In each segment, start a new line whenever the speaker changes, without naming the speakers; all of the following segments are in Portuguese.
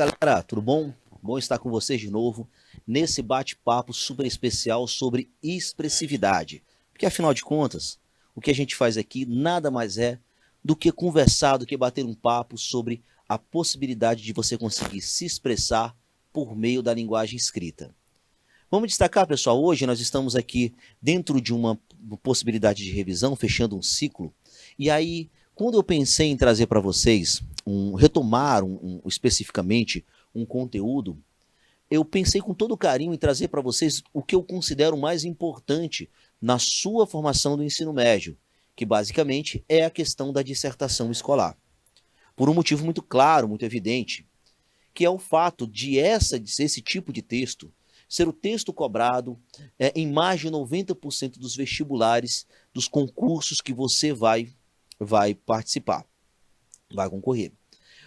galera, tudo bom? Bom estar com vocês de novo nesse bate-papo super especial sobre expressividade. Porque afinal de contas, o que a gente faz aqui nada mais é do que conversar, do que bater um papo sobre a possibilidade de você conseguir se expressar por meio da linguagem escrita. Vamos destacar, pessoal, hoje nós estamos aqui dentro de uma possibilidade de revisão, fechando um ciclo, e aí, quando eu pensei em trazer para vocês, retomar especificamente um conteúdo, eu pensei com todo carinho em trazer para vocês o que eu considero mais importante na sua formação do ensino médio, que basicamente é a questão da dissertação escolar. Por um motivo muito claro, muito evidente, que é o fato de esse tipo de texto ser o texto cobrado em mais de 90% dos vestibulares dos concursos que você vai participar, vai concorrer.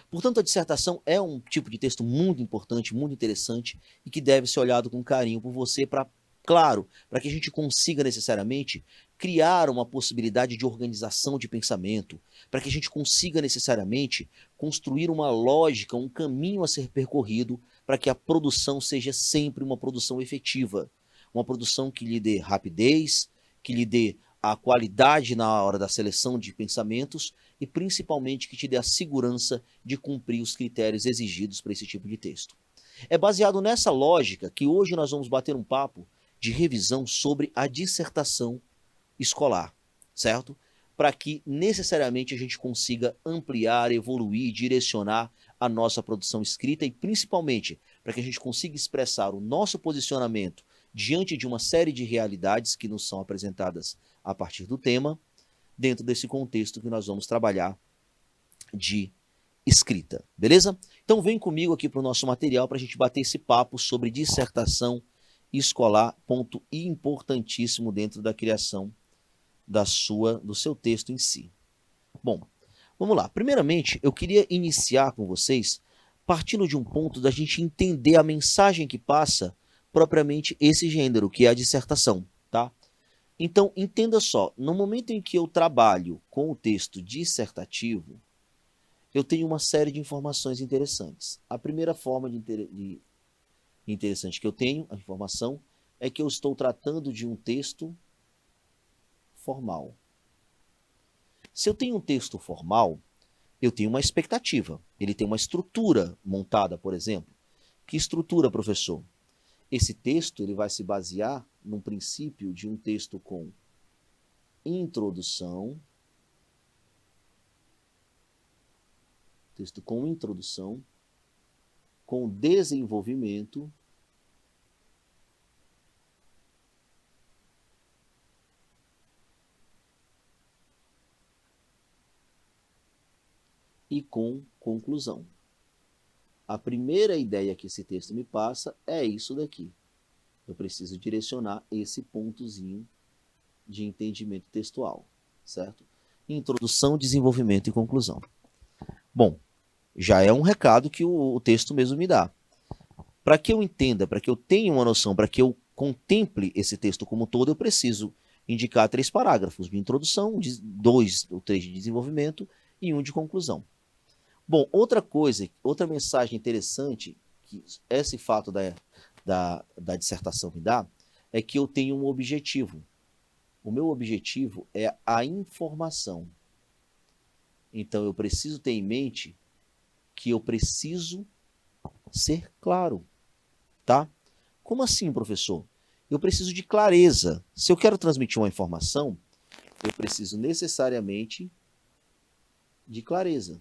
Portanto, a dissertação é um tipo de texto muito importante, muito interessante e que deve ser olhado com carinho por você para, claro, para que a gente consiga necessariamente criar uma possibilidade de organização de pensamento, para que a gente consiga necessariamente construir uma lógica, um caminho a ser percorrido para que a produção seja sempre uma produção efetiva, uma produção que lhe dê rapidez, que lhe dê a qualidade na hora da seleção de pensamentos e principalmente que te dê a segurança de cumprir os critérios exigidos para esse tipo de texto. É baseado nessa lógica que hoje nós vamos bater um papo de revisão sobre a dissertação escolar, certo? Para que necessariamente a gente consiga ampliar, evoluir, direcionar a nossa produção escrita e principalmente para que a gente consiga expressar o nosso posicionamento diante de uma série de realidades que nos são apresentadas a partir do tema, dentro desse contexto que nós vamos trabalhar de escrita, beleza? Então vem comigo aqui para o nosso material para a gente bater esse papo sobre dissertação escolar, ponto importantíssimo dentro da criação do seu texto em si. Bom, vamos lá. Primeiramente, eu queria iniciar com vocês partindo de um ponto da gente entender a mensagem que passa propriamente esse gênero, que é a dissertação, tá? Então, entenda só, no momento em que eu trabalho com o texto dissertativo, eu tenho uma série de informações interessantes. A primeira forma de interessante que eu tenho, a informação, é que eu estou tratando de um texto formal. Se eu tenho um texto formal, eu tenho uma expectativa. Ele tem uma estrutura montada, por exemplo. Que estrutura, professor? Esse texto ele vai se basear num princípio de um texto com introdução, com desenvolvimento e com conclusão. A primeira ideia que esse texto me passa é isso daqui. Eu preciso direcionar esse pontozinho de entendimento textual, certo? Introdução, desenvolvimento e conclusão. Bom, já é um recado que o texto mesmo me dá. Para que eu entenda, para que eu tenha uma noção, para que eu contemple esse texto como um todo, eu preciso indicar 3 parágrafos de introdução, 2 ou 3 de desenvolvimento e 1 de conclusão. Bom, outra coisa, outra mensagem interessante que esse fato da dissertação me dá, é que eu tenho um objetivo. O meu objetivo é a informação. Então eu preciso ter em mente que eu preciso ser claro, tá? Como assim, professor? Eu preciso de clareza. Se eu quero transmitir uma informação, eu preciso necessariamente de clareza.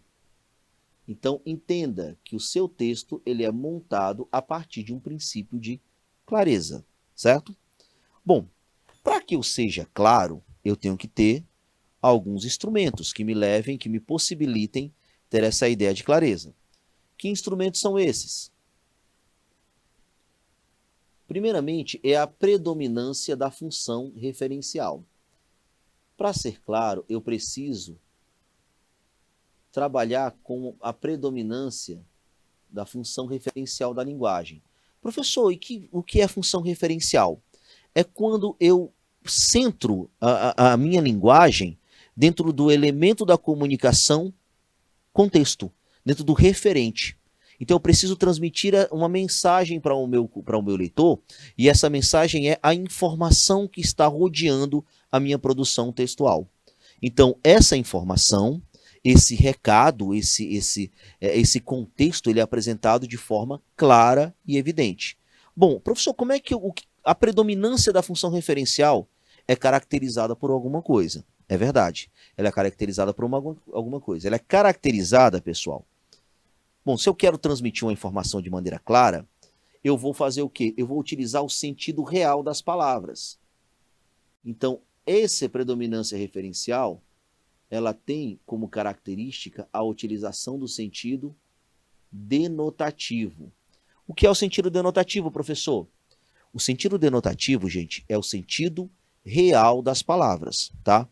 Então, entenda que o seu texto ele é montado a partir de um princípio de clareza, certo? Bom, para que eu seja claro, eu tenho que ter alguns instrumentos que me levem, que me possibilitem ter essa ideia de clareza. Que instrumentos são esses? Primeiramente, é a predominância da função referencial. Para ser claro, eu preciso trabalhar com a predominância da função referencial da linguagem. Professor, o que é função referencial? É quando eu centro a minha linguagem dentro do elemento da comunicação contexto, dentro do referente. Então eu preciso transmitir uma mensagem para o meu leitor, e essa mensagem é a informação que está rodeando a minha produção textual. Então essa informação, esse recado, esse contexto, ele é apresentado de forma clara e evidente. Bom, professor, como é que a predominância da função referencial é caracterizada por alguma coisa? É verdade. Ela é caracterizada por alguma coisa. Ela é caracterizada, pessoal. Bom, se eu quero transmitir uma informação de maneira clara, eu vou fazer o quê? Eu vou utilizar o sentido real das palavras. Então, essa predominância referencial, ela tem como característica a utilização do sentido denotativo. O que é o sentido denotativo, professor? O sentido denotativo, gente, é o sentido real das palavras, tá?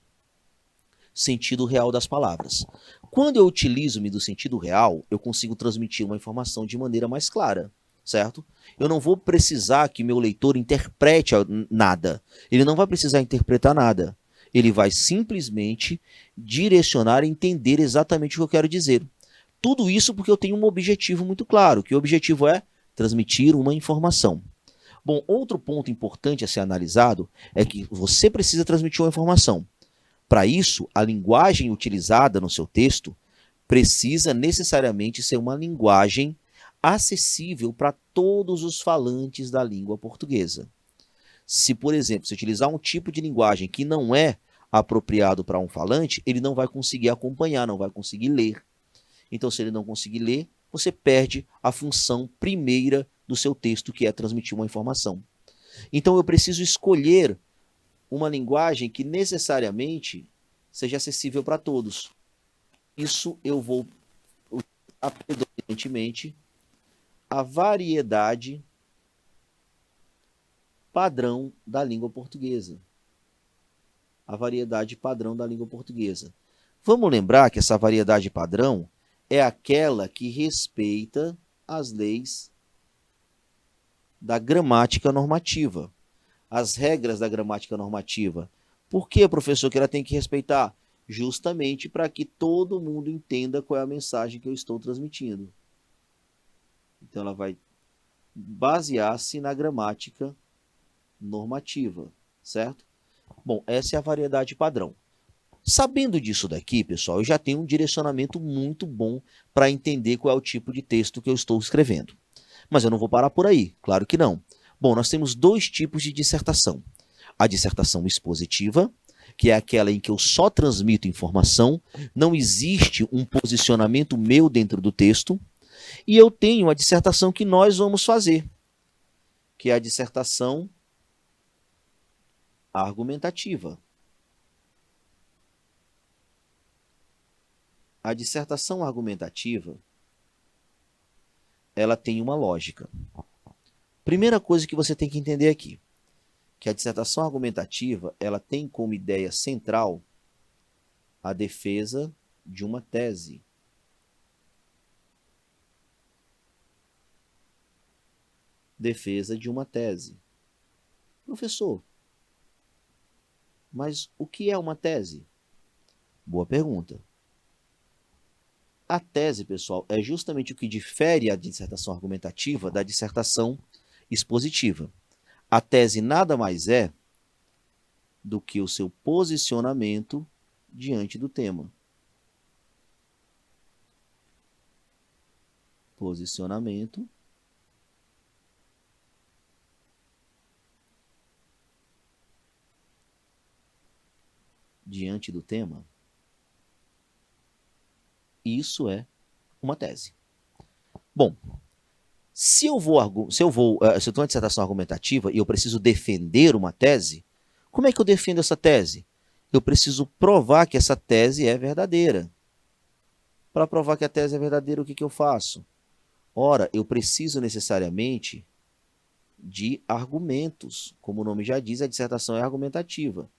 Sentido real das palavras. Quando eu utilizo-me do sentido real, eu consigo transmitir uma informação de maneira mais clara, certo? Eu não vou precisar que meu leitor interprete nada. Ele não vai precisar interpretar nada. Ele vai simplesmente direcionar e entender exatamente o que eu quero dizer. Tudo isso porque eu tenho um objetivo muito claro, que o objetivo é transmitir uma informação. Bom, outro ponto importante a ser analisado é que você precisa transmitir uma informação. Para isso, a linguagem utilizada no seu texto precisa necessariamente ser uma linguagem acessível para todos os falantes da língua portuguesa. Se, por exemplo, se utilizar um tipo de linguagem que não é apropriado para um falante, ele não vai conseguir acompanhar, não vai conseguir ler. Então, se ele não conseguir ler, você perde a função primeira do seu texto, que é transmitir uma informação. Então, eu preciso escolher uma linguagem que necessariamente seja acessível para todos. Isso eu vou predominantemente a variedade padrão da língua portuguesa. A variedade padrão da língua portuguesa. Vamos lembrar que essa variedade padrão é aquela que respeita as leis da gramática normativa, as regras da gramática normativa. Por que, professor, que ela tem que respeitar? Justamente para que todo mundo entenda qual é a mensagem que eu estou transmitindo. Então ela vai basear-se na gramática normativa, certo? Bom, essa é a variedade padrão. Sabendo disso daqui, pessoal, eu já tenho um direcionamento muito bom para entender qual é o tipo de texto que eu estou escrevendo. Mas eu não vou parar por aí, claro que não. Bom, nós temos dois tipos de dissertação. A dissertação expositiva, que é aquela em que eu só transmito informação, não existe um posicionamento meu dentro do texto, e eu tenho a dissertação que nós vamos fazer, que é a dissertação argumentativa. A dissertação argumentativa, ela tem uma lógica. Primeira coisa que você tem que entender aqui, que a dissertação argumentativa, ela tem como ideia central a defesa de uma tese. Defesa de uma tese. Professor, mas o que é uma tese? Boa pergunta. A tese, pessoal, é justamente o que difere a dissertação argumentativa da dissertação expositiva. A tese nada mais é do que o seu posicionamento diante do tema. Posicionamento diante do tema. Isso é uma tese. Bom, se eu estou numa dissertação argumentativa e eu preciso defender uma tese, como é que eu defendo essa tese? Eu preciso provar que essa tese é verdadeira. Para provar que a tese é verdadeira, o que eu faço? Ora, eu preciso necessariamente de argumentos. Como o nome já diz, a dissertação é argumentativa.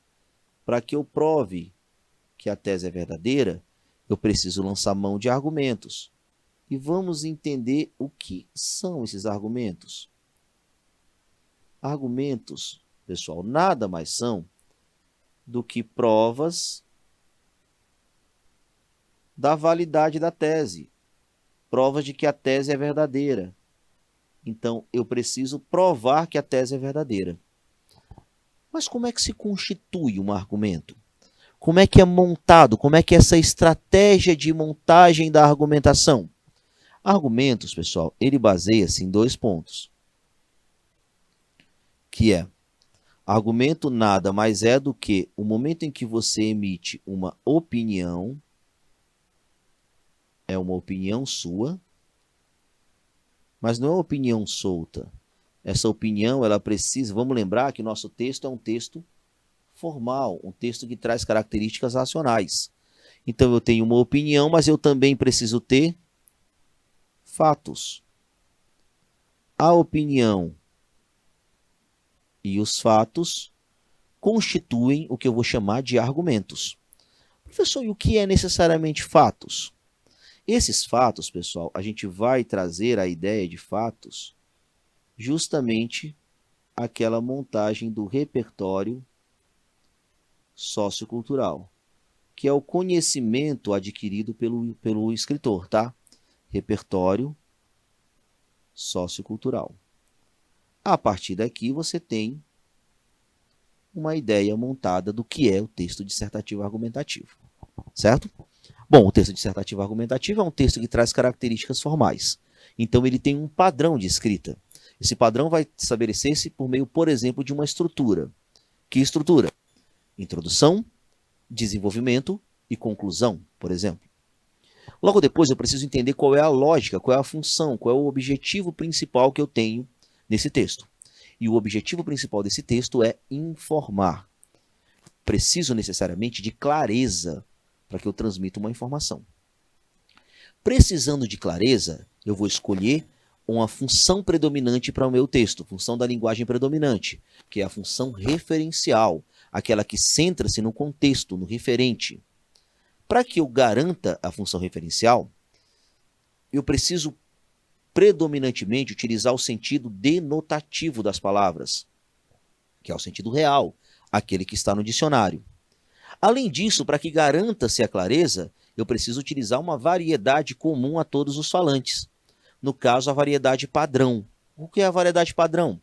Para que eu prove que a tese é verdadeira, eu preciso lançar mão de argumentos. E vamos entender o que são esses argumentos. Argumentos, pessoal, nada mais são do que provas da validade da tese. provas de que a tese é verdadeira. Então, eu preciso provar que a tese é verdadeira. Mas como é que se constitui um argumento? Como é que é montado? Como é que é essa estratégia de montagem da argumentação? Argumentos, pessoal, ele baseia-se em 2 pontos. Que é, argumento nada mais é do que o momento em que você emite uma opinião, é uma opinião sua, mas não é uma opinião solta. Essa opinião, ela precisa, vamos lembrar que nosso texto é um texto formal, um texto que traz características racionais. Então eu tenho uma opinião, mas eu também preciso ter fatos. A opinião e os fatos constituem o que eu vou chamar de argumentos. Professor, e o que é necessariamente fatos? Esses fatos, pessoal, a gente vai trazer a ideia de fatos justamente aquela montagem do repertório sociocultural, que é o conhecimento adquirido pelo escritor, tá? Repertório sociocultural. A partir daqui você tem uma ideia montada do que é o texto dissertativo argumentativo, certo? Bom, o texto dissertativo argumentativo é um texto que traz características formais. Então ele tem um padrão de escrita. Esse padrão vai estabelecer-se por meio, por exemplo, de uma estrutura. Que estrutura? Introdução, desenvolvimento e conclusão, por exemplo. Logo depois eu preciso entender qual é a lógica, qual é a função, qual é o objetivo principal que eu tenho nesse texto. E o objetivo principal desse texto é informar. Preciso necessariamente de clareza para que eu transmita uma informação. Precisando de clareza, eu vou escolher uma função predominante para o meu texto, função da linguagem predominante, que é a função referencial, aquela que centra-se no contexto, no referente. Para que eu garanta a função referencial, eu preciso predominantemente utilizar o sentido denotativo das palavras, que é o sentido real, aquele que está no dicionário. Além disso, para que garanta-se a clareza, eu preciso utilizar uma variedade comum a todos os falantes. No caso, a variedade padrão. O que é a variedade padrão?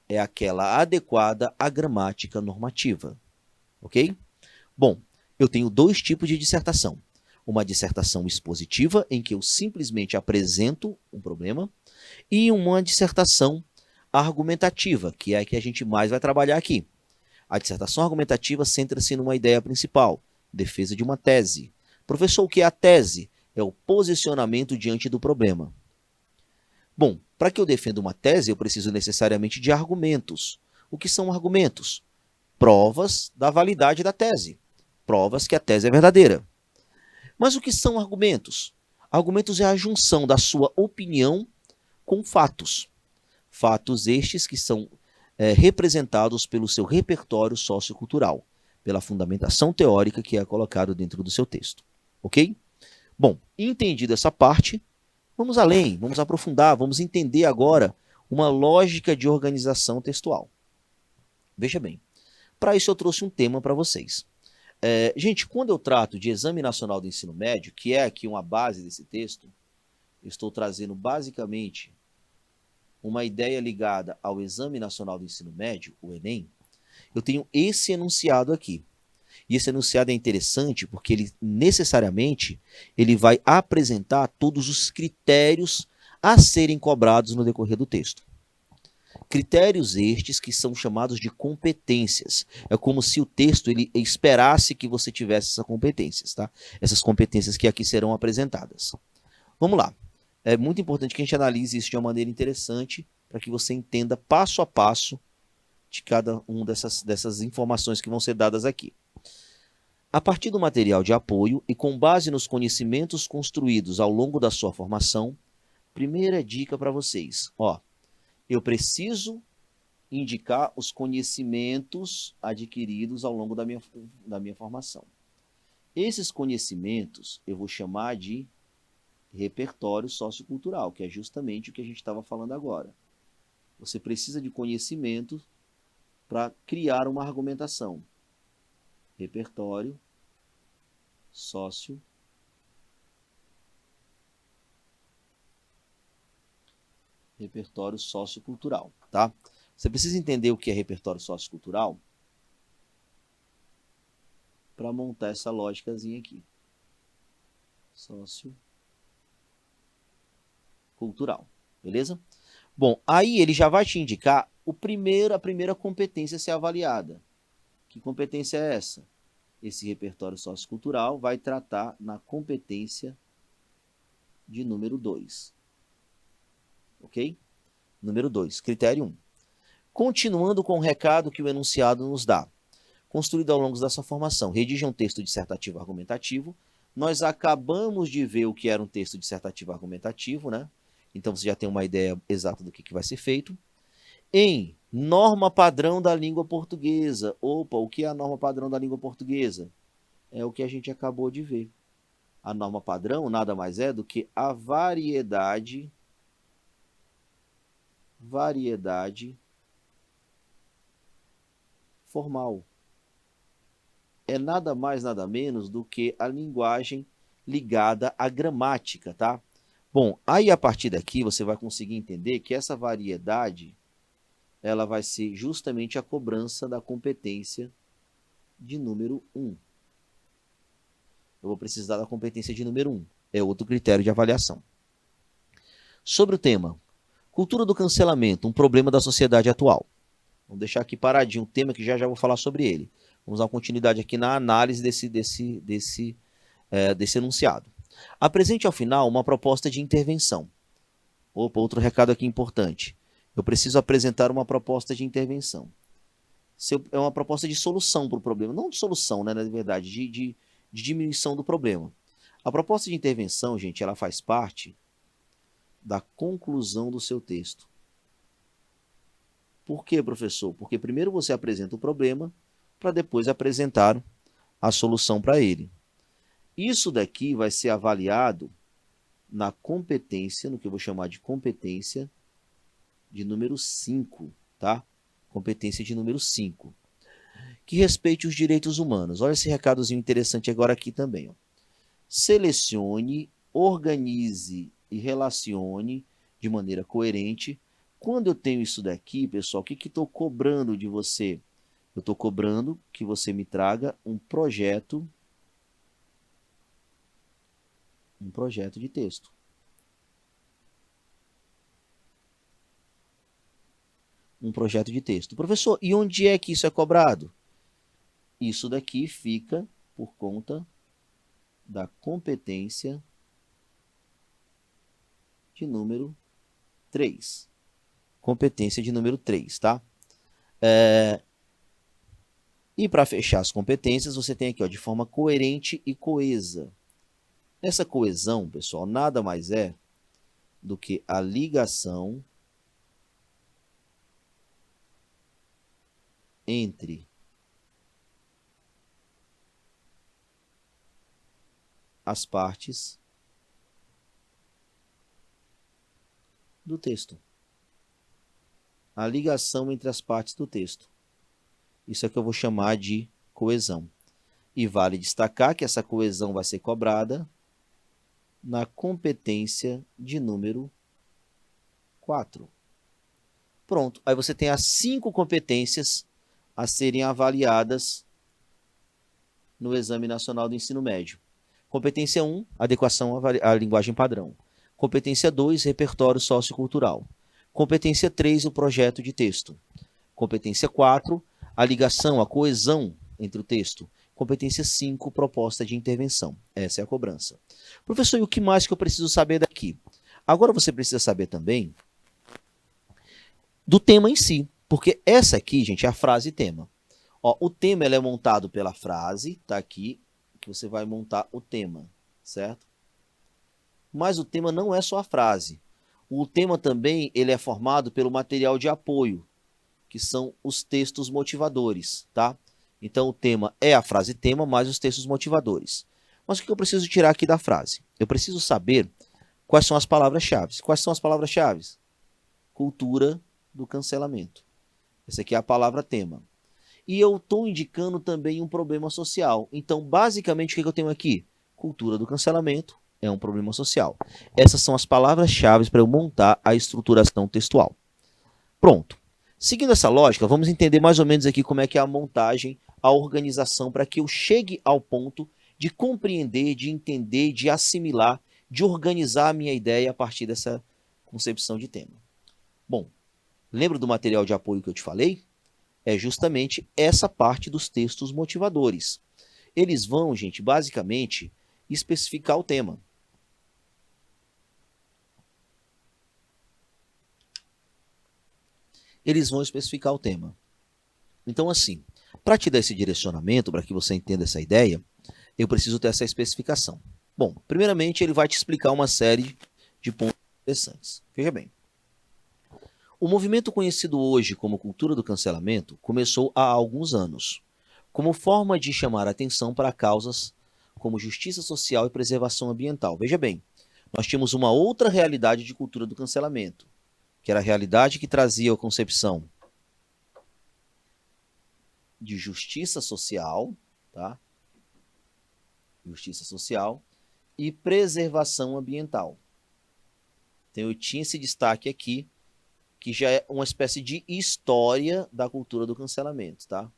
É aquela adequada à gramática normativa. Ok? Bom, eu tenho 2 tipos de dissertação. Uma dissertação expositiva, em que eu simplesmente apresento um problema, e uma dissertação argumentativa, que é a que a gente mais vai trabalhar aqui. A dissertação argumentativa centra-se numa ideia principal, defesa de uma tese. Professor, o que é a tese? É o posicionamento diante do problema. Bom, para que eu defenda uma tese, eu preciso necessariamente de argumentos. O que são argumentos? Provas da validade da tese. Provas que a tese é verdadeira. Mas o que são argumentos? Argumentos é a junção da sua opinião com fatos. Fatos estes que são representados pelo seu repertório sociocultural, pela fundamentação teórica que é colocado dentro do seu texto. Ok? Bom, entendida essa parte, vamos além, vamos aprofundar, vamos entender agora uma lógica de organização textual. Veja bem, para isso eu trouxe um tema para vocês. Gente, quando eu trato de Exame Nacional do Ensino Médio, que é aqui uma base desse texto, eu estou trazendo basicamente uma ideia ligada ao Exame Nacional do Ensino Médio, o Enem, eu tenho esse enunciado aqui. E esse enunciado é interessante porque ele necessariamente ele vai apresentar todos os critérios a serem cobrados no decorrer do texto. Critérios estes que são chamados de competências. É como se o texto ele esperasse que você tivesse essas competências, tá? Essas competências que aqui serão apresentadas. Vamos lá. É muito importante que a gente analise isso de uma maneira interessante para que você entenda passo a passo de cada uma dessas informações que vão ser dadas aqui. A partir do material de apoio e com base nos conhecimentos construídos ao longo da sua formação, primeira dica para vocês. Eu preciso indicar os conhecimentos adquiridos ao longo da minha formação. Esses conhecimentos eu vou chamar de repertório sociocultural, que é justamente o que a gente estava falando agora. Você precisa de conhecimento para criar uma argumentação. Repertório sociocultural. Repertório sociocultural, tá? Você precisa entender o que é repertório sociocultural para montar essa lógicazinha aqui. Sociocultural, beleza? Bom, aí ele já vai te indicar a primeira competência a ser avaliada. Que competência é essa? Esse repertório sociocultural vai tratar na competência de número 2. Ok? Número 2, critério 1. Continuando com o recado que o enunciado nos dá. Construído ao longo dessa formação, redige um texto dissertativo argumentativo. Nós acabamos de ver o que era um texto dissertativo argumentativo, né? Então você já tem uma ideia exata do que vai ser feito. Em norma padrão da língua portuguesa. Opa, o que é a norma padrão da língua portuguesa? É o que a gente acabou de ver. A norma padrão nada mais é do que a variedade formal. É nada mais, nada menos do que a linguagem ligada à gramática, tá? Bom, aí a partir daqui você vai conseguir entender que essa variedade ela vai ser justamente a cobrança da competência de número 1. Eu vou precisar da competência de número 1. É outro critério de avaliação. Sobre o tema, cultura do cancelamento, um problema da sociedade atual. Vamos deixar aqui paradinho o tema que já vou falar sobre ele. Vamos dar uma continuidade aqui na análise desse enunciado. Apresente ao final uma proposta de intervenção. Opa, outro recado aqui importante. Eu preciso apresentar uma proposta de intervenção. É uma proposta de solução para o problema. Não de solução, né, na verdade, de diminuição do problema. A proposta de intervenção, gente, ela faz parte da conclusão do seu texto. Por quê, professor? Porque primeiro você apresenta o problema para depois apresentar a solução para ele. Isso daqui vai ser avaliado na competência, no que eu vou chamar de competência de número 5, tá? Competência de número 5. Que respeite os direitos humanos. Olha esse recadozinho interessante agora aqui também. Ó. Selecione, organize e relacione de maneira coerente. Quando eu tenho isso daqui, pessoal, o que estou cobrando de você? Eu estou cobrando que você me traga um projeto de texto. Um projeto de texto. Professor, e onde é que isso é cobrado? Isso daqui fica por conta da competência de número 3. Competência de número 3, tá? E para fechar as competências, você tem aqui, ó, de forma coerente e coesa. Essa coesão, pessoal, nada mais é do que a ligação entre as partes do texto. A ligação entre as partes do texto. Isso é que eu vou chamar de coesão. E vale destacar que essa coesão vai ser cobrada na competência de número 4. Pronto. Aí você tem as 5 competências a serem avaliadas no Exame Nacional do Ensino Médio. Competência 1, adequação à linguagem padrão. Competência 2, repertório sociocultural. Competência 3, o projeto de texto. Competência 4, a ligação, a coesão entre o texto. Competência 5, proposta de intervenção. Essa é a cobrança. Professor, e o que mais que eu preciso saber daqui? Agora você precisa saber também do tema em si, porque essa aqui, gente, é a frase tema. Ó, o tema ele é montado pela frase, tá aqui, que você vai montar o tema, certo? Mas o tema não é só a frase. O tema também ele é formado pelo material de apoio, que são os textos motivadores, tá? Então o tema é a frase tema mais os textos motivadores. Mas o que eu preciso tirar aqui da frase? Eu preciso saber quais são as palavras-chave. Quais são as palavras-chave? Cultura do cancelamento. Essa aqui é a palavra tema. E eu estou indicando também um problema social. Então, basicamente, o que eu tenho aqui? Cultura do cancelamento É um problema social. Essas são as palavras-chave para eu montar a estruturação textual. Pronto. Seguindo essa lógica, vamos entender mais ou menos aqui como é que é a montagem, a organização, para que eu chegue ao ponto de compreender, de entender, de assimilar, de organizar a minha ideia a partir dessa concepção de tema. Bom, lembra do material de apoio que eu te falei? É justamente essa parte dos textos motivadores. Eles vão, gente, basicamente especificar o tema. Eles vão especificar o tema. Então, assim, para te dar esse direcionamento, para que você entenda essa ideia, eu preciso ter essa especificação. Bom, primeiramente ele vai te explicar uma série de pontos interessantes. Veja bem. O movimento conhecido hoje como cultura do cancelamento começou há alguns anos, como forma de chamar a atenção para causas como justiça social e preservação ambiental. Veja bem, nós tínhamos uma outra realidade de cultura do cancelamento, que era a realidade que trazia a concepção de justiça social, tá? Justiça social e preservação ambiental. Então eu tinha esse destaque aqui, que já é uma espécie de história da cultura do cancelamento, tá?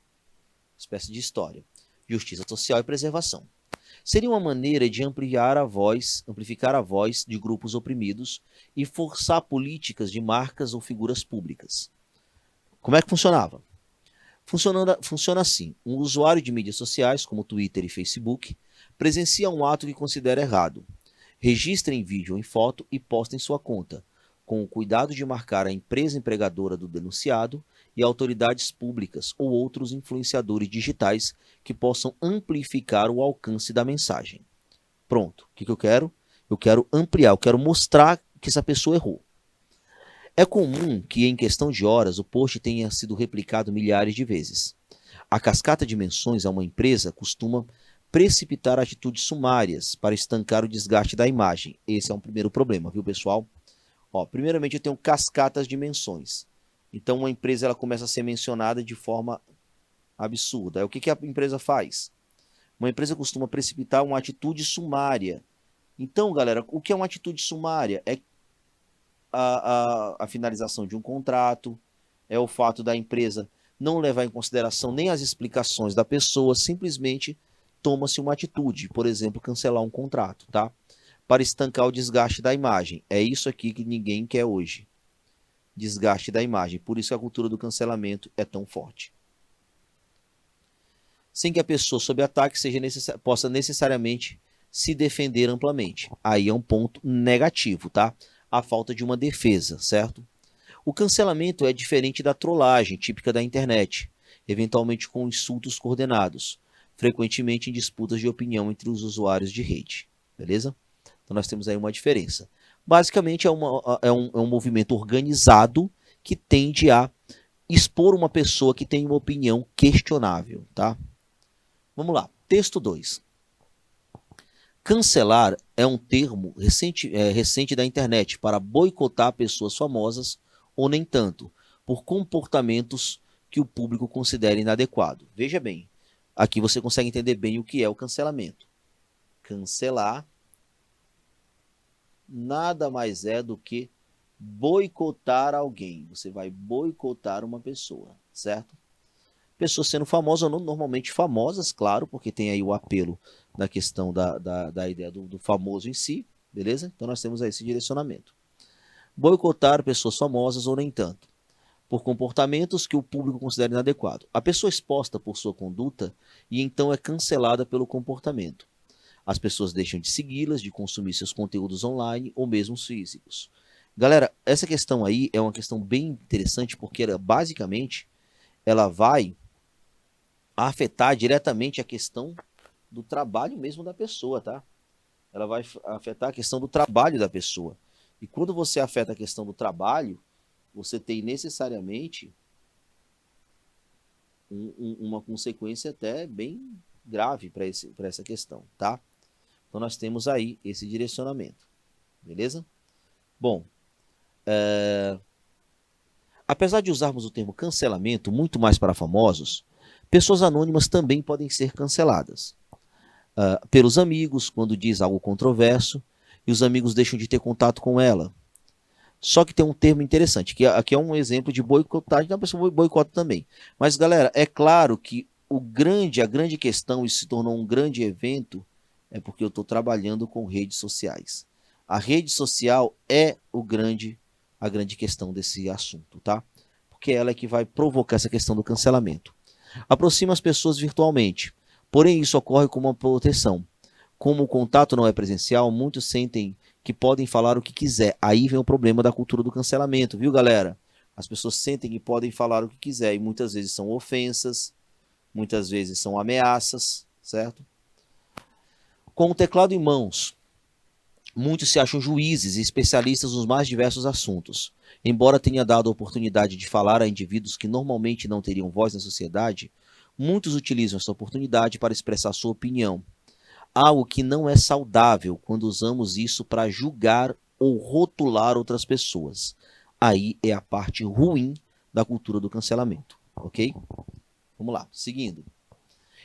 Espécie de história. Justiça social e preservação. Seria uma maneira de amplificar a voz de grupos oprimidos e forçar políticas de marcas ou figuras públicas. Como é que funcionava? Funciona assim. Um usuário de mídias sociais, como Twitter e Facebook, presencia um ato que considera errado. Registra em vídeo ou em foto e posta em sua conta, com o cuidado de marcar a empresa empregadora do denunciado e autoridades públicas ou outros influenciadores digitais que possam amplificar o alcance da mensagem. Pronto. O que eu quero? Eu quero ampliar, eu quero mostrar que essa pessoa errou. É comum que, em questão de horas, o post tenha sido replicado milhares de vezes. A cascata de menções a uma empresa costuma precipitar atitudes sumárias para estancar o desgaste da imagem. Esse é um primeiro problema, viu, pessoal? Primeiramente, eu tenho cascatas de menções. Então, uma empresa ela começa a ser mencionada de forma absurda. Aí, o que a empresa faz? Uma empresa costuma precipitar uma atitude sumária. Então, galera, o que é uma atitude sumária? É a finalização de um contrato, é o fato da empresa não levar em consideração nem as explicações da pessoa, simplesmente toma-se uma atitude, por exemplo, cancelar um contrato, tá? Para estancar o desgaste da imagem. É isso aqui que ninguém quer hoje. Desgaste da imagem. Por isso que a cultura do cancelamento é tão forte. Sem que a pessoa sob ataque possa necessariamente se defender amplamente. Aí é um ponto negativo, tá? A falta de uma defesa, certo? O cancelamento é diferente da trollagem, típica da internet, eventualmente com insultos coordenados, frequentemente em disputas de opinião entre os usuários de rede, beleza? Então nós temos aí uma diferença. Basicamente é um movimento organizado que tende a expor uma pessoa que tem uma opinião questionável, tá? Vamos lá, texto 2. Cancelar é um termo recente da internet para boicotar pessoas famosas ou nem tanto, por comportamentos que o público considera inadequado. Veja bem, aqui você consegue entender bem o que é o cancelamento. Cancelar nada mais é do que boicotar alguém. Você vai boicotar uma pessoa, certo? Pessoas sendo famosas ou não, normalmente famosas, claro, porque tem aí o apelo na questão da ideia do famoso em si, beleza? Então nós temos aí esse direcionamento. Boicotar pessoas famosas ou nem tanto, por comportamentos que o público considera inadequado. A pessoa é exposta por sua conduta e então é cancelada pelo comportamento. As pessoas deixam de segui-las, de consumir seus conteúdos online ou mesmo físicos. Galera, essa questão aí é uma questão bem interessante porque basicamente ela vai afetar diretamente a questão do trabalho mesmo da pessoa, tá? Ela vai afetar a questão do trabalho da pessoa. E quando você afeta a questão do trabalho, você tem necessariamente uma consequência até bem grave para essa questão, tá? Então nós temos aí esse direcionamento, beleza? Bom, apesar de usarmos o termo cancelamento muito mais para famosos, pessoas anônimas também podem ser canceladas. pelos amigos, quando diz algo controverso, e os amigos deixam de ter contato com ela. Só que tem um termo interessante, que aqui é um exemplo de boicotagem, a pessoa boicota também. Mas, galera, é claro que a grande questão, isso se tornou um grande evento, é porque eu estou trabalhando com redes sociais. A rede social é a grande questão desse assunto, tá? Porque ela é que vai provocar essa questão do cancelamento. Aproxima as pessoas virtualmente, porém isso ocorre com uma proteção. Como o contato não é presencial, muitos sentem que podem falar o que quiser. Aí vem o problema da cultura do cancelamento, viu, galera? As pessoas sentem que podem falar o que quiser e muitas vezes são ofensas, muitas vezes são ameaças, certo? Com o teclado em mãos, muitos se acham juízes e especialistas nos mais diversos assuntos. Embora tenha dado a oportunidade de falar a indivíduos que normalmente não teriam voz na sociedade, muitos utilizam essa oportunidade para expressar sua opinião. Algo que não é saudável quando usamos isso para julgar ou rotular outras pessoas. Aí é a parte ruim da cultura do cancelamento, ok? Vamos lá, seguindo.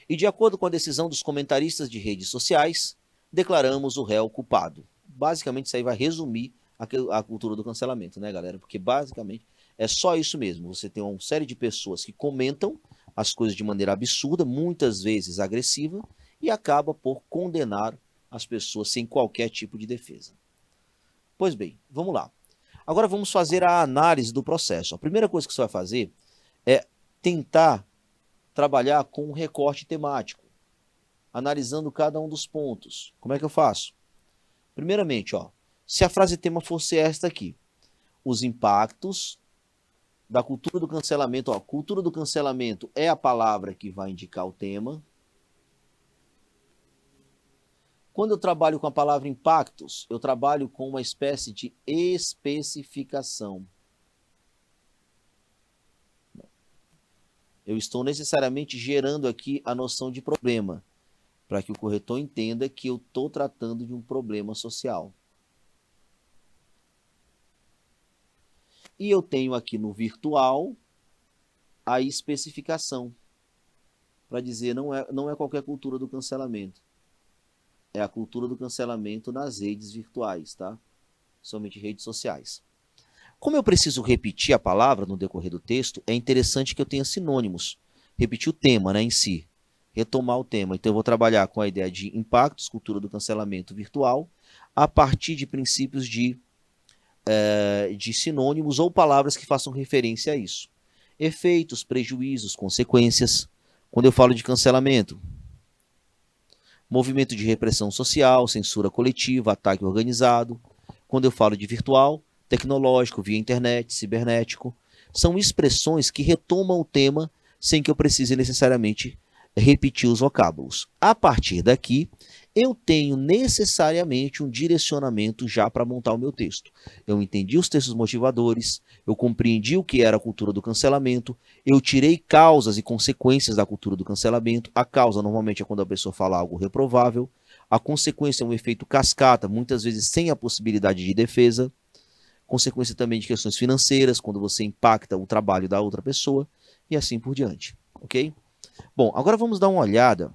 E de acordo com a decisão dos comentaristas de redes sociais, declaramos o réu culpado. Basicamente, isso aí vai resumir a cultura do cancelamento, né, galera? Porque basicamente é só isso mesmo. Você tem uma série de pessoas que comentam as coisas de maneira absurda, muitas vezes agressiva, e acaba por condenar as pessoas sem qualquer tipo de defesa. Pois bem, vamos lá. Agora vamos fazer a análise do processo. A primeira coisa que você vai fazer é tentar trabalhar com um recorte temático, analisando cada um dos pontos. Como é que eu faço? Primeiramente, se a frase tema fosse esta aqui, os impactos da cultura do cancelamento, cultura do cancelamento é a palavra que vai indicar o tema. Quando eu trabalho com a palavra impactos, eu trabalho com uma espécie de especificação. Eu estou necessariamente gerando aqui a noção de problema, para que o corretor entenda que eu estou tratando de um problema social. E eu tenho aqui no virtual a especificação, para dizer não é qualquer cultura do cancelamento. É a cultura do cancelamento nas redes virtuais, tá? Somente redes sociais. Como eu preciso repetir a palavra no decorrer do texto, é interessante que eu tenha sinônimos. Repetir o tema, né, em si. Retomar o tema. Então eu vou trabalhar com a ideia de impactos, cultura do cancelamento virtual, a partir de princípios de sinônimos ou palavras que façam referência a isso. Efeitos, prejuízos, consequências. Quando eu falo de cancelamento, movimento de repressão social, censura coletiva, ataque organizado. Quando eu falo de virtual, tecnológico, via internet, cibernético. São expressões que retomam o tema sem que eu precise necessariamente repetir os vocábulos. A partir daqui, eu tenho necessariamente um direcionamento já para montar o meu texto. Eu entendi os textos motivadores, eu compreendi o que era a cultura do cancelamento, eu tirei causas e consequências da cultura do cancelamento. A causa normalmente é quando a pessoa fala algo reprovável, a consequência é um efeito cascata, muitas vezes sem a possibilidade de defesa, consequência também de questões financeiras, quando você impacta o trabalho da outra pessoa, e assim por diante, ok? Bom, agora vamos dar uma olhada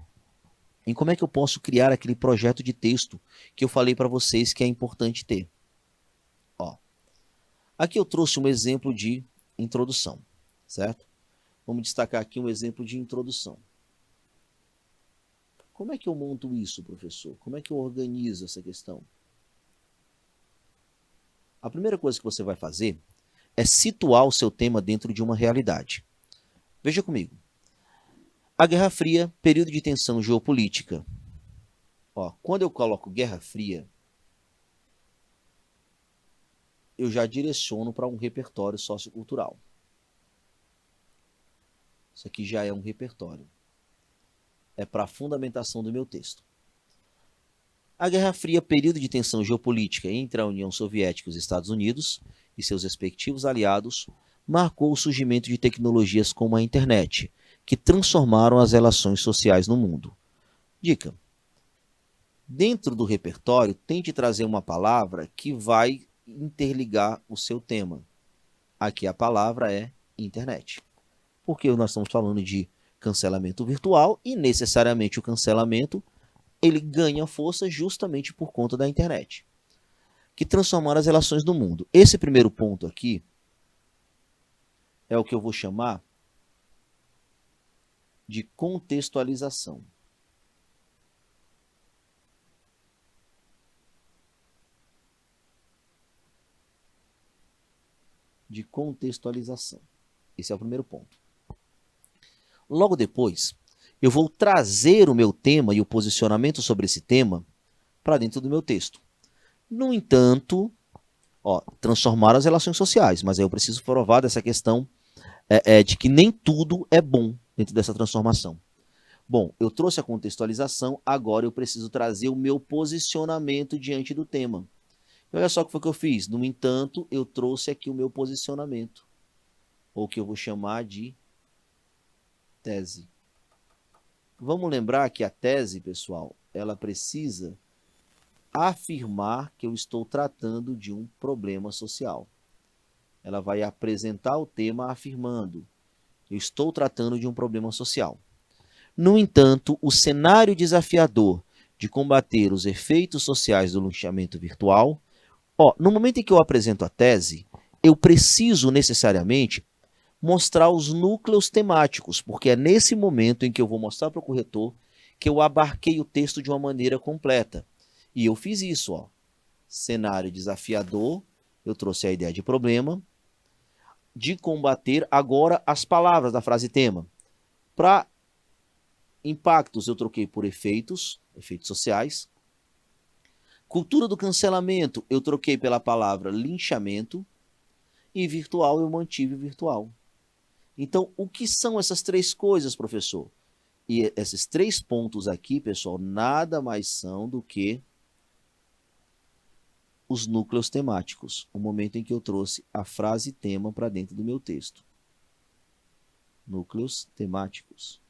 em como é que eu posso criar aquele projeto de texto que eu falei para vocês que é importante ter. Aqui eu trouxe um exemplo de introdução, certo? Vamos destacar aqui um exemplo de introdução. Como é que eu monto isso, professor? Como é que eu organizo essa questão? A primeira coisa que você vai fazer é situar o seu tema dentro de uma realidade. Veja comigo. A Guerra Fria, período de tensão geopolítica. Quando eu coloco Guerra Fria, eu já direciono para um repertório sociocultural. Isso aqui já é um repertório. É para a fundamentação do meu texto. A Guerra Fria, período de tensão geopolítica entre a União Soviética e os Estados Unidos e seus respectivos aliados, marcou o surgimento de tecnologias como a internet, que transformaram as relações sociais no mundo. Dica: dentro do repertório, tente trazer uma palavra que vai interligar o seu tema. Aqui a palavra é internet. Porque nós estamos falando de cancelamento virtual e necessariamente o cancelamento ele ganha força justamente por conta da internet, que transformaram as relações do mundo. Esse primeiro ponto aqui é o que eu vou chamar de contextualização. De contextualização. Esse é o primeiro ponto. Logo depois, eu vou trazer o meu tema e o posicionamento sobre esse tema para dentro do meu texto. No entanto, transformar as relações sociais, mas aí eu preciso provar dessa questão de que nem tudo é bom dentro dessa transformação. Bom, eu trouxe a contextualização, agora eu preciso trazer o meu posicionamento diante do tema. E olha só o que foi que eu fiz. No entanto, eu trouxe aqui o meu posicionamento, ou que eu vou chamar de tese. Vamos lembrar que a tese, pessoal, ela precisa afirmar que eu estou tratando de um problema social. Ela vai apresentar o tema afirmando: eu estou tratando de um problema social. No entanto, o cenário desafiador de combater os efeitos sociais do linchamento virtual, no momento em que eu apresento a tese, eu preciso necessariamente mostrar os núcleos temáticos, porque é nesse momento em que eu vou mostrar para o corretor que eu abarquei o texto de uma maneira completa. E eu fiz isso, cenário desafiador, eu trouxe a ideia de problema, de combater, agora as palavras da frase tema. Para impactos eu troquei por efeitos sociais. Cultura do cancelamento eu troquei pela palavra linchamento. E virtual eu mantive virtual. Então, o que são essas três coisas, professor? E esses três pontos aqui, pessoal, nada mais são do que os núcleos temáticos. O momento em que eu trouxe a frase tema para dentro do meu texto. Núcleos temáticos.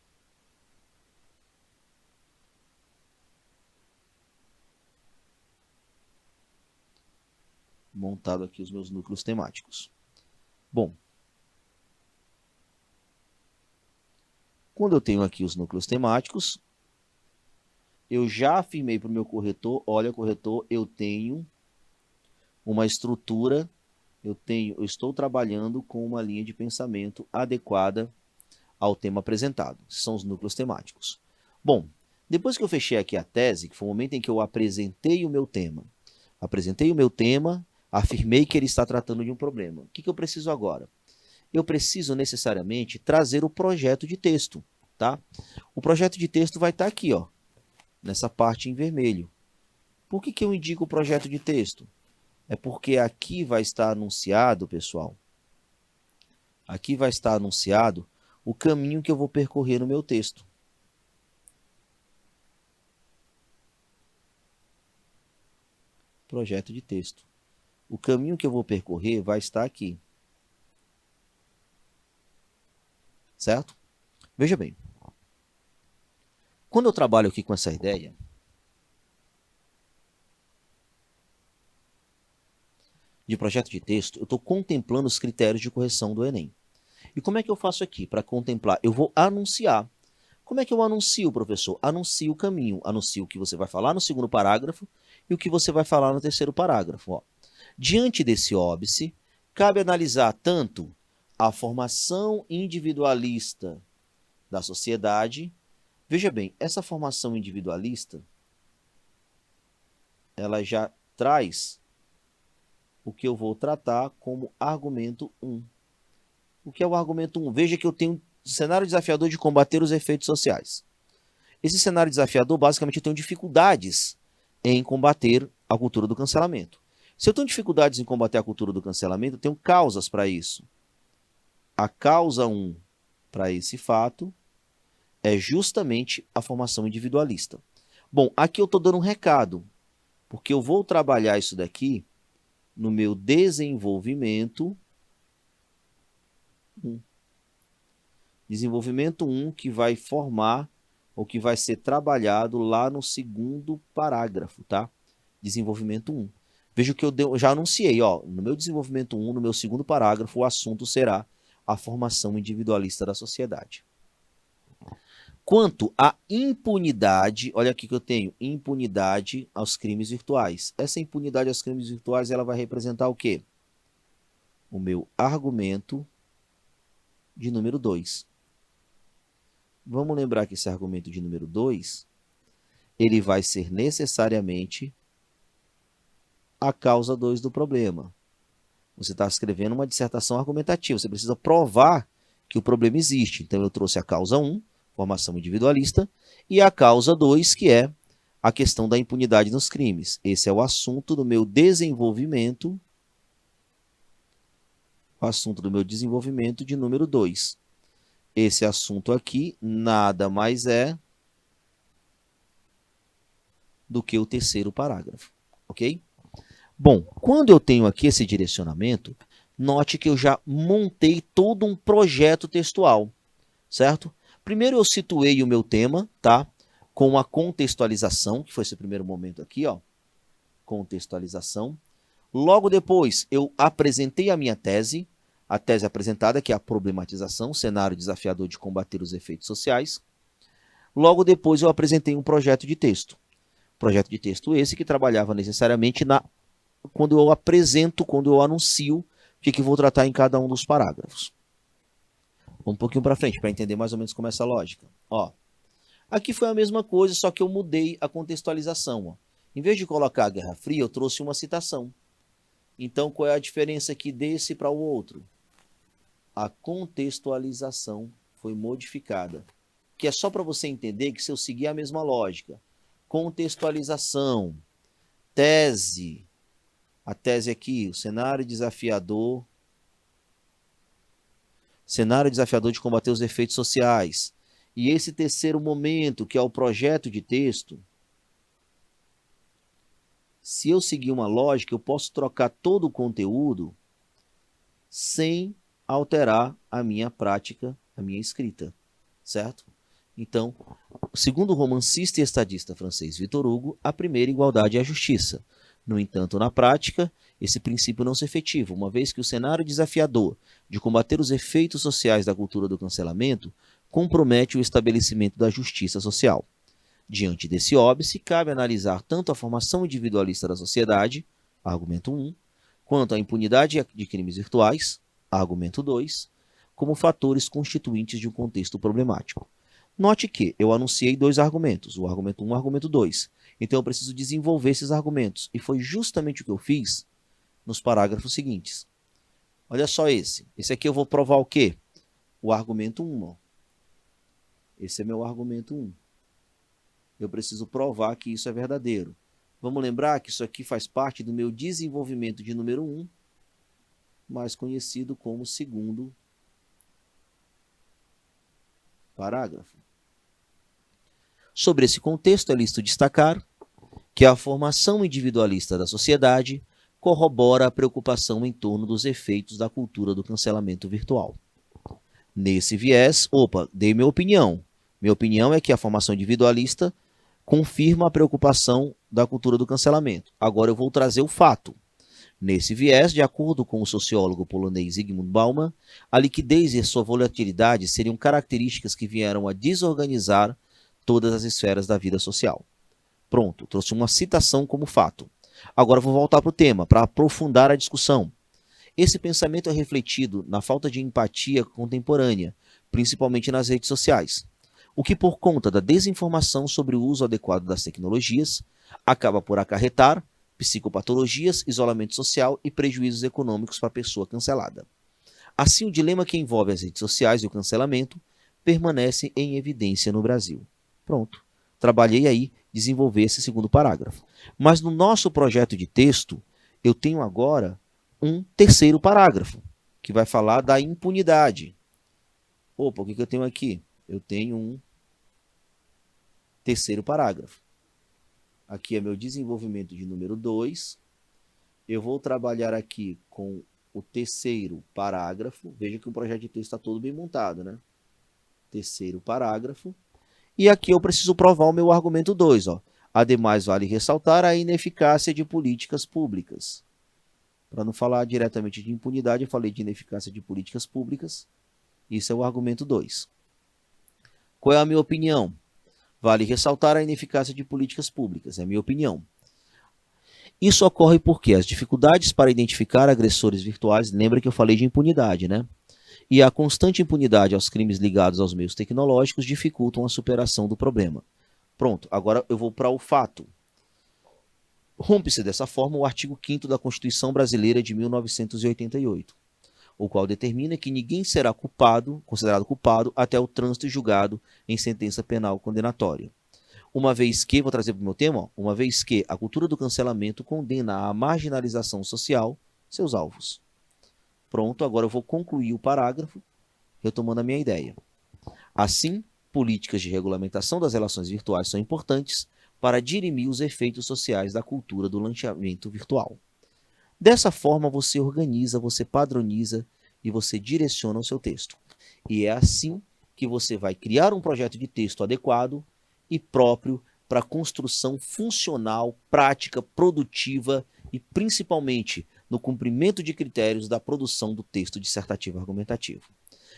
Montado aqui os meus núcleos temáticos. Bom, quando eu tenho aqui os núcleos temáticos, eu já afirmei para o meu corretor: olha, corretor, eu tenho uma estrutura, eu estou trabalhando com uma linha de pensamento adequada ao tema apresentado. São os núcleos temáticos. Bom, depois que eu fechei aqui a tese, que foi o momento em que eu apresentei o meu tema, afirmei que ele está tratando de um problema. O que eu preciso agora? Eu preciso necessariamente trazer o projeto de texto, tá? O projeto de texto vai estar aqui, nessa parte em vermelho. Por que eu indico o projeto de texto? É porque aqui vai estar anunciado, pessoal, aqui vai estar anunciado o caminho que eu vou percorrer no meu texto. Projeto de texto. O caminho que eu vou percorrer vai estar aqui. Certo? Veja bem. Quando eu trabalho aqui com essa ideia, de projeto de texto, eu estou contemplando os critérios de correção do Enem. E como é que eu faço aqui para contemplar? Eu vou anunciar. Como é que eu anuncio, professor? Anuncio o caminho. Anuncio o que você vai falar no segundo parágrafo e o que você vai falar no terceiro parágrafo. Diante desse óbice, cabe analisar tanto a formação individualista da sociedade. Veja bem, essa formação individualista, ela já traz o que eu vou tratar como argumento 1. O que é o argumento 1? Veja que eu tenho um cenário desafiador de combater os efeitos sociais. Esse cenário desafiador, basicamente, eu tenho dificuldades em combater a cultura do cancelamento. Se eu tenho dificuldades em combater a cultura do cancelamento, eu tenho causas para isso. A causa 1 para esse fato é justamente a formação individualista. Bom, aqui eu estou dando um recado, porque eu vou trabalhar isso daqui no meu desenvolvimento 1. Desenvolvimento 1 que vai formar ou que vai ser trabalhado lá no segundo parágrafo, tá? Desenvolvimento 1. Veja que eu já anunciei, no meu desenvolvimento 1, no meu segundo parágrafo, o assunto será a formação individualista da sociedade. quanto à impunidade, olha aqui que eu tenho, impunidade aos crimes virtuais. Essa impunidade aos crimes virtuais, ela vai representar o quê? O meu argumento de número 2. Vamos lembrar que esse argumento de número 2, ele vai ser necessariamente a causa 2 do problema. Você está escrevendo uma dissertação argumentativa, você precisa provar que o problema existe. Então eu trouxe a causa 1, formação individualista, e a causa 2, que é a questão da impunidade nos crimes. Esse é o assunto do meu desenvolvimento, de número 2. Esse assunto aqui nada mais é do que o terceiro parágrafo, ok? Bom, quando eu tenho aqui esse direcionamento, note que eu já montei todo um projeto textual, certo? Primeiro eu situei o meu tema, tá? Com a contextualização, que foi esse primeiro momento aqui, ó. Contextualização. Logo depois, eu apresentei a minha tese, a tese apresentada, que é a problematização, cenário desafiador de combater os efeitos sociais. Logo depois, eu apresentei um projeto de texto. Projeto de texto esse que trabalhava necessariamente quando eu apresento, quando eu anuncio o que vou tratar em cada um dos parágrafos. Vamos um pouquinho para frente, para entender mais ou menos como é essa lógica. Ó, aqui foi a mesma coisa, só que eu mudei a contextualização. Ó. Em vez de colocar a Guerra Fria, eu trouxe uma citação. Então, qual é a diferença aqui desse para o outro? A contextualização foi modificada. Que é só para você entender que se eu seguir a mesma lógica, contextualização, tese, a tese aqui, o cenário desafiador de combater os efeitos sociais. E esse terceiro momento, que é o projeto de texto, se eu seguir uma lógica, eu posso trocar todo o conteúdo sem alterar a minha prática, a minha escrita, certo? Então, segundo o romancista e estadista francês Victor Hugo, a primeira igualdade é a justiça. No entanto, na prática, esse princípio não se efetiva, uma vez que o cenário desafiador de combater os efeitos sociais da cultura do cancelamento compromete o estabelecimento da justiça social. Diante desse óbice, cabe analisar tanto a formação individualista da sociedade, argumento 1, quanto a impunidade de crimes virtuais, argumento 2, como fatores constituintes de um contexto problemático. Note que eu anunciei dois argumentos, o argumento 1 e o argumento 2. Então eu preciso desenvolver esses argumentos. E foi justamente o que eu fiz nos parágrafos seguintes. Olha só esse. Esse aqui eu vou provar o quê? O argumento 1. Ó. Esse é meu argumento 1. Eu preciso provar que isso é verdadeiro. Vamos lembrar que isso aqui faz parte do meu desenvolvimento de número 1, mais conhecido como segundo parágrafo. Sobre esse contexto, é lícito destacar que a formação individualista da sociedade corrobora a preocupação em torno dos efeitos da cultura do cancelamento virtual. Nesse viés, dei minha opinião. Minha opinião é que a formação individualista confirma a preocupação da cultura do cancelamento. Agora eu vou trazer o fato. Nesse viés, de acordo com o sociólogo polonês Zygmunt Bauman, a liquidez e a sua volatilidade seriam características que vieram a desorganizar todas as esferas da vida social. Pronto, trouxe uma citação como fato. Agora vou voltar para o tema, para aprofundar a discussão. Esse pensamento é refletido na falta de empatia contemporânea, principalmente nas redes sociais, o que, por conta da desinformação sobre o uso adequado das tecnologias, acaba por acarretar psicopatologias, isolamento social e prejuízos econômicos para a pessoa cancelada. Assim, o dilema que envolve as redes sociais e o cancelamento permanece em evidência no Brasil. Pronto. Trabalhei aí, desenvolver esse segundo parágrafo. Mas no nosso projeto de texto, eu tenho agora um terceiro parágrafo, que vai falar da impunidade. O que eu tenho aqui? Eu tenho um terceiro parágrafo. Aqui é meu desenvolvimento de número 2. Eu vou trabalhar aqui com o terceiro parágrafo. Veja que o projeto de texto está todo bem montado, né? Terceiro parágrafo. E aqui eu preciso provar o meu argumento 2. Ademais, vale ressaltar a ineficácia de políticas públicas. Para não falar diretamente de impunidade, eu falei de ineficácia de políticas públicas. Isso é o argumento 2. Qual é a minha opinião? Vale ressaltar a ineficácia de políticas públicas, é a minha opinião. Isso ocorre porque as dificuldades para identificar agressores virtuais, lembra que eu falei de impunidade, né? E a constante impunidade aos crimes ligados aos meios tecnológicos dificultam a superação do problema. Pronto, agora eu vou para o fato. Rompe-se dessa forma o artigo 5º da Constituição Brasileira de 1988, o qual determina que ninguém será considerado culpado até o trânsito julgado em sentença penal condenatória. Uma vez que, vou trazer para o meu tema, uma vez que a cultura do cancelamento condena a marginalização social seus alvos. Pronto, agora eu vou concluir o parágrafo, retomando a minha ideia. Assim, políticas de regulamentação das relações virtuais são importantes para dirimir os efeitos sociais da cultura do lançamento virtual. Dessa forma, você organiza, você padroniza e você direciona o seu texto. E é assim que você vai criar um projeto de texto adequado e próprio para construção funcional, prática, produtiva e principalmente no cumprimento de critérios da produção do texto dissertativo argumentativo.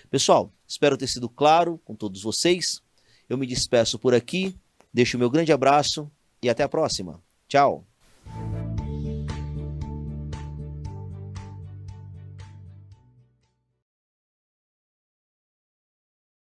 Pessoal, espero ter sido claro com todos vocês. Eu me despeço por aqui, deixo o meu grande abraço e até a próxima. Tchau!